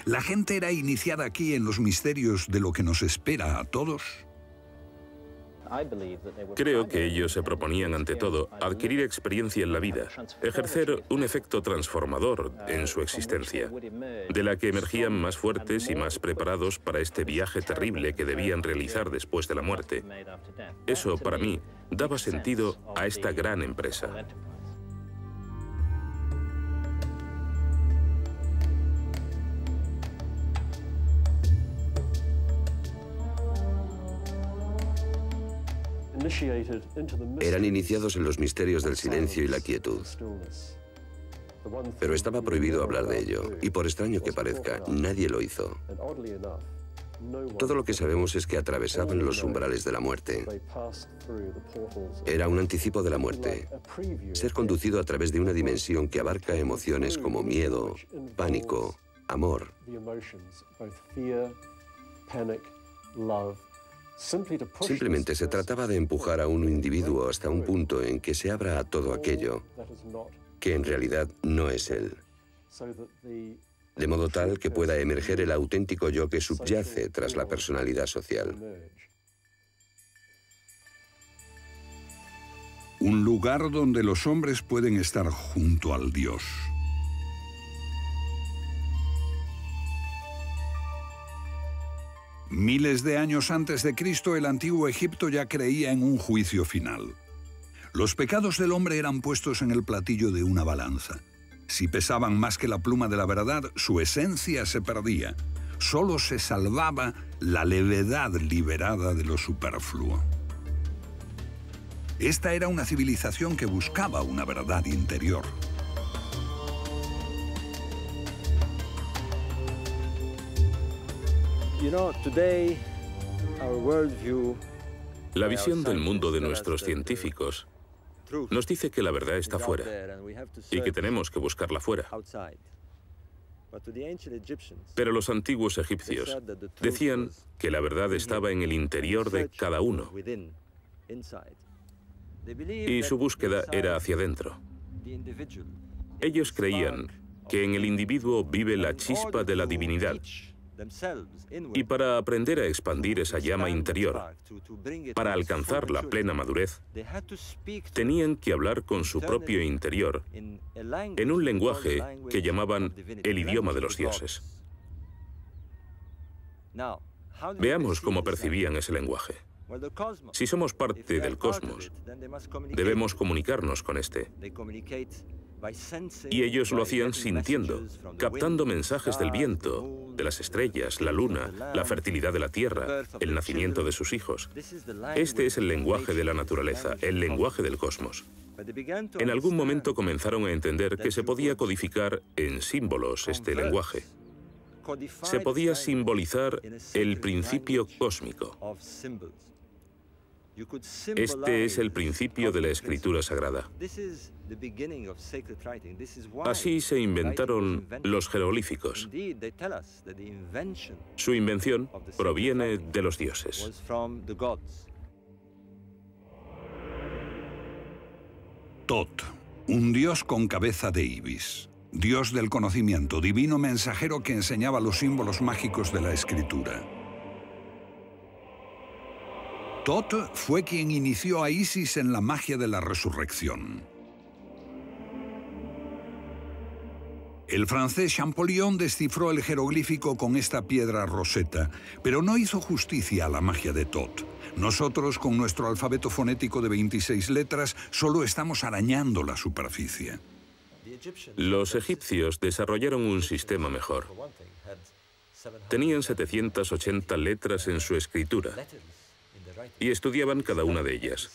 ¿La gente era iniciada aquí en los misterios de lo que nos espera a todos? Creo que ellos se proponían, ante todo, adquirir experiencia en la vida, ejercer un efecto transformador en su existencia, de la que emergían más fuertes y más preparados para este viaje terrible que debían realizar después de la muerte. Eso, para mí, daba sentido a esta gran empresa. Eran iniciados en los misterios del silencio y la quietud. Pero estaba prohibido hablar de ello, y por extraño que parezca, nadie lo hizo. Todo lo que sabemos es que atravesaban los umbrales de la muerte. Era un anticipo de la muerte, ser conducido a través de una dimensión que abarca emociones como miedo, pánico, amor. Simplemente se trataba de empujar a un individuo hasta un punto en que se abra a todo aquello que en realidad no es él, de modo tal que pueda emerger el auténtico yo que subyace tras la personalidad social. Un lugar donde los hombres pueden estar junto al Dios. Miles de años antes de Cristo, el antiguo Egipto ya creía en un juicio final. Los pecados del hombre eran puestos en el platillo de una balanza. Si pesaban más que la pluma de la verdad, su esencia se perdía. Solo se salvaba la levedad liberada de lo superfluo. Esta era una civilización que buscaba una verdad interior. La visión del mundo de nuestros científicos nos dice que la verdad está fuera y que tenemos que buscarla fuera. Pero los antiguos egipcios decían que la verdad estaba en el interior de cada uno y su búsqueda era hacia adentro. Ellos creían que en el individuo vive la chispa de la divinidad. Y para aprender a expandir esa llama interior, para alcanzar la plena madurez, tenían que hablar con su propio interior en un lenguaje que llamaban el idioma de los dioses. Veamos cómo percibían ese lenguaje. Si somos parte del cosmos, debemos comunicarnos con este. Y ellos lo hacían sintiendo, captando mensajes del viento, de las estrellas, la luna, la fertilidad de la tierra, el nacimiento de sus hijos. Este es el lenguaje de la naturaleza, el lenguaje del cosmos. En algún momento comenzaron a entender que se podía codificar en símbolos este lenguaje. Se podía simbolizar el principio cósmico. Este es el principio de la escritura sagrada. Así se inventaron los jeroglíficos. Su invención proviene de los dioses. Tot, un dios con cabeza de ibis. Dios del conocimiento, divino mensajero que enseñaba los símbolos mágicos de la escritura. Tot fue quien inició a Isis en la magia de la resurrección. El francés Champollion descifró el jeroglífico con esta piedra roseta, pero no hizo justicia a la magia de Tot. Nosotros, con nuestro alfabeto fonético de 26 letras, solo estamos arañando la superficie. Los egipcios desarrollaron un sistema mejor. Tenían 780 letras en su escritura y estudiaban cada una de ellas.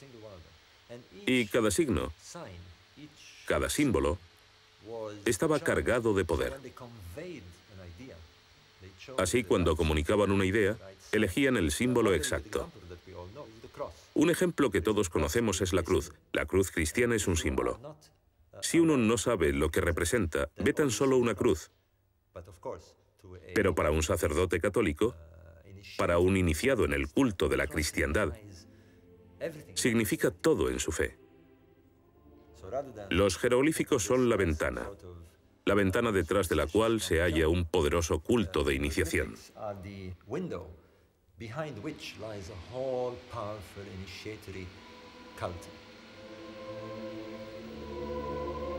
Y cada signo, cada símbolo, estaba cargado de poder. Así, cuando comunicaban una idea, elegían el símbolo exacto. Un ejemplo que todos conocemos es la cruz. La cruz cristiana es un símbolo. Si uno no sabe lo que representa, ve tan solo una cruz. Pero para un sacerdote católico, para un iniciado en el culto de la cristiandad, significa todo en su fe. Los jeroglíficos son la ventana la ventana detrás de la cual se halla un poderoso culto de iniciación.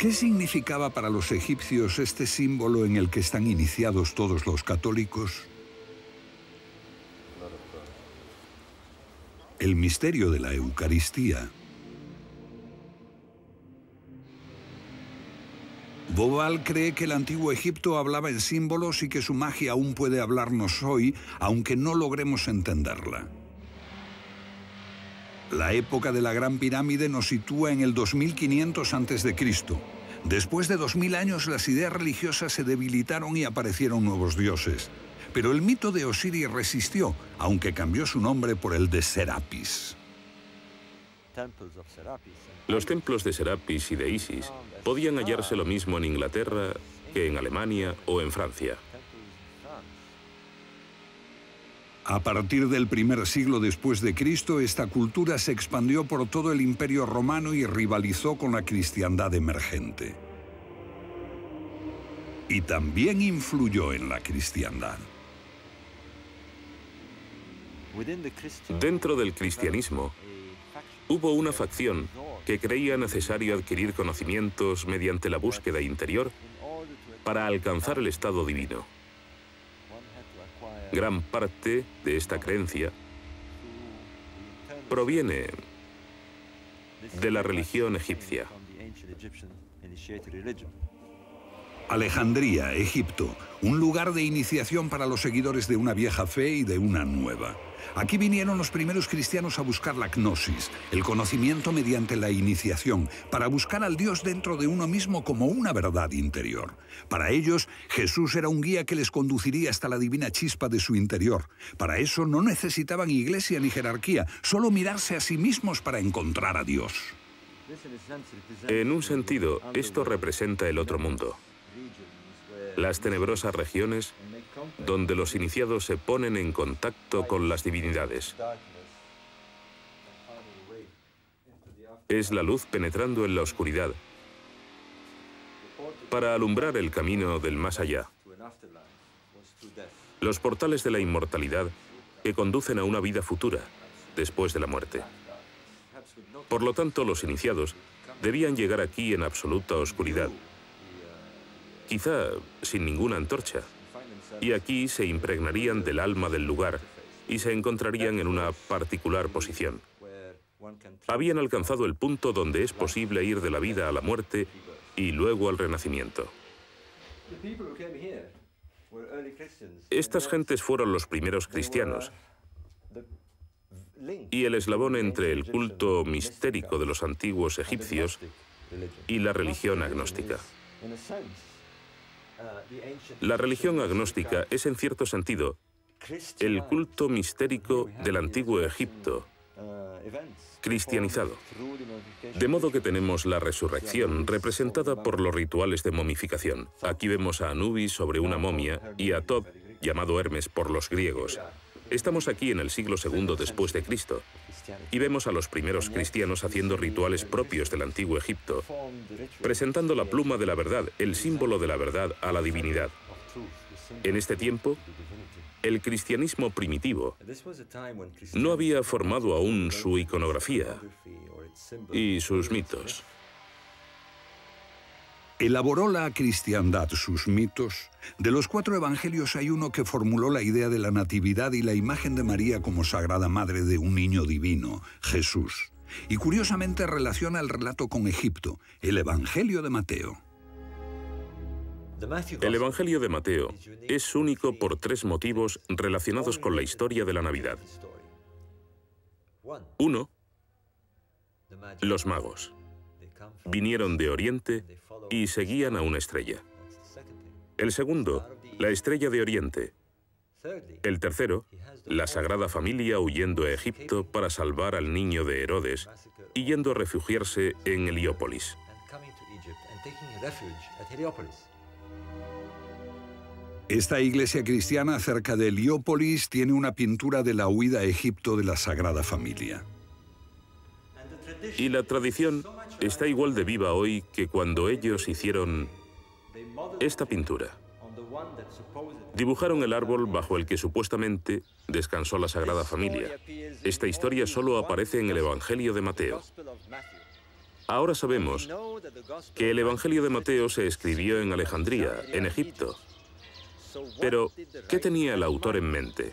¿Qué significaba para los egipcios este símbolo en el que están iniciados todos los católicos? El misterio de la Eucaristía. Bobal cree que el antiguo Egipto hablaba en símbolos y que su magia aún puede hablarnos hoy, aunque no logremos entenderla. La época de la Gran Pirámide nos sitúa en el 2500 a.C. Después de 2000 años, las ideas religiosas se debilitaron y aparecieron nuevos dioses. Pero el mito de Osiris resistió, aunque cambió su nombre por el de Serapis. Los templos de Serapis y de Isis podían hallarse lo mismo en Inglaterra que en Alemania o en Francia. A partir del primer siglo después de Cristo, esta cultura se expandió por todo el Imperio Romano y rivalizó con la cristiandad emergente. Y también influyó en la cristiandad. Dentro del cristianismo, hubo una facción que creía necesario adquirir conocimientos mediante la búsqueda interior para alcanzar el estado divino. Gran parte de esta creencia proviene de la religión egipcia. Alejandría, Egipto, un lugar de iniciación para los seguidores de una vieja fe y de una nueva. Aquí vinieron los primeros cristianos a buscar la gnosis, el conocimiento mediante la iniciación, para buscar al Dios dentro de uno mismo como una verdad interior. Para ellos, Jesús era un guía que les conduciría hasta la divina chispa de su interior. Para eso no necesitaban iglesia ni jerarquía, solo mirarse a sí mismos para encontrar a Dios. En un sentido, esto representa el otro mundo. Las tenebrosas regiones donde los iniciados se ponen en contacto con las divinidades. Es la luz penetrando en la oscuridad para alumbrar el camino del más allá. Los portales de la inmortalidad que conducen a una vida futura, después de la muerte. Por lo tanto, los iniciados debían llegar aquí en absoluta oscuridad, quizá sin ninguna antorcha, y aquí se impregnarían del alma del lugar y se encontrarían en una particular posición. Habían alcanzado el punto donde es posible ir de la vida a la muerte y luego al renacimiento. Estas gentes fueron los primeros cristianos y el eslabón entre el culto mistérico de los antiguos egipcios y la religión agnóstica. La religión agnóstica es, en cierto sentido, el culto mistérico del antiguo Egipto, cristianizado. De modo que tenemos la resurrección representada por los rituales de momificación. Aquí vemos a Anubis sobre una momia y a Thoth, llamado Hermes por los griegos. Estamos aquí en el siglo II después de Cristo y vemos a los primeros cristianos haciendo rituales propios del antiguo Egipto, presentando la pluma de la verdad, el símbolo de la verdad, a la divinidad. En este tiempo, el cristianismo primitivo no había formado aún su iconografía y sus mitos. Elaboró la cristiandad sus mitos. De los 4 evangelios hay uno que formuló la idea de la natividad y la imagen de María como sagrada madre de un niño divino, Jesús. Y curiosamente relaciona el relato con Egipto, el Evangelio de Mateo. El Evangelio de Mateo es único por 3 motivos relacionados con la historia de la Navidad. 1. Los magos. Vinieron de Oriente y seguían a una estrella. El segundo, la estrella de Oriente. El tercero, la Sagrada Familia huyendo a Egipto para salvar al niño de Herodes y yendo a refugiarse en Heliópolis. Esta iglesia cristiana cerca de Heliópolis tiene una pintura de la huida a Egipto de la Sagrada Familia. Y la tradición está igual de viva hoy que cuando ellos hicieron esta pintura. Dibujaron el árbol bajo el que supuestamente descansó la Sagrada Familia. Esta historia solo aparece en el Evangelio de Mateo. Ahora sabemos que el Evangelio de Mateo se escribió en Alejandría, en Egipto. Pero, ¿qué tenía el autor en mente?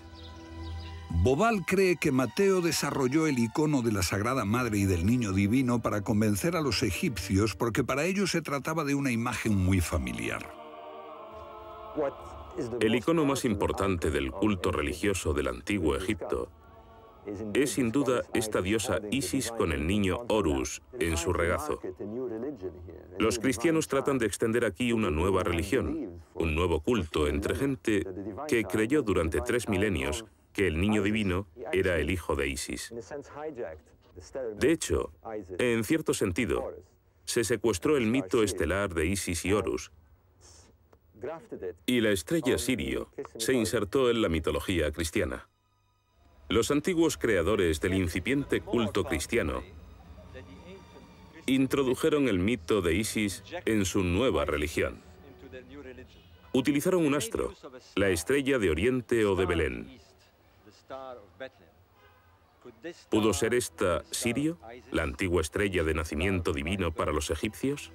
Bobal cree que Mateo desarrolló el icono de la Sagrada Madre y del Niño Divino para convencer a los egipcios porque para ellos se trataba de una imagen muy familiar. El icono más importante del culto religioso del antiguo Egipto es sin duda esta diosa Isis con el niño Horus en su regazo. Los cristianos tratan de extender aquí una nueva religión, un nuevo culto entre gente que creyó durante 3 milenios que el niño divino era el hijo de Isis. De hecho, en cierto sentido, se secuestró el mito estelar de Isis y Horus, y la estrella Sirio se insertó en la mitología cristiana. Los antiguos creadores del incipiente culto cristiano introdujeron el mito de Isis en su nueva religión. Utilizaron un astro, la estrella de Oriente o de Belén. ¿Pudo ser esta Sirio, la antigua estrella de nacimiento divino para los egipcios?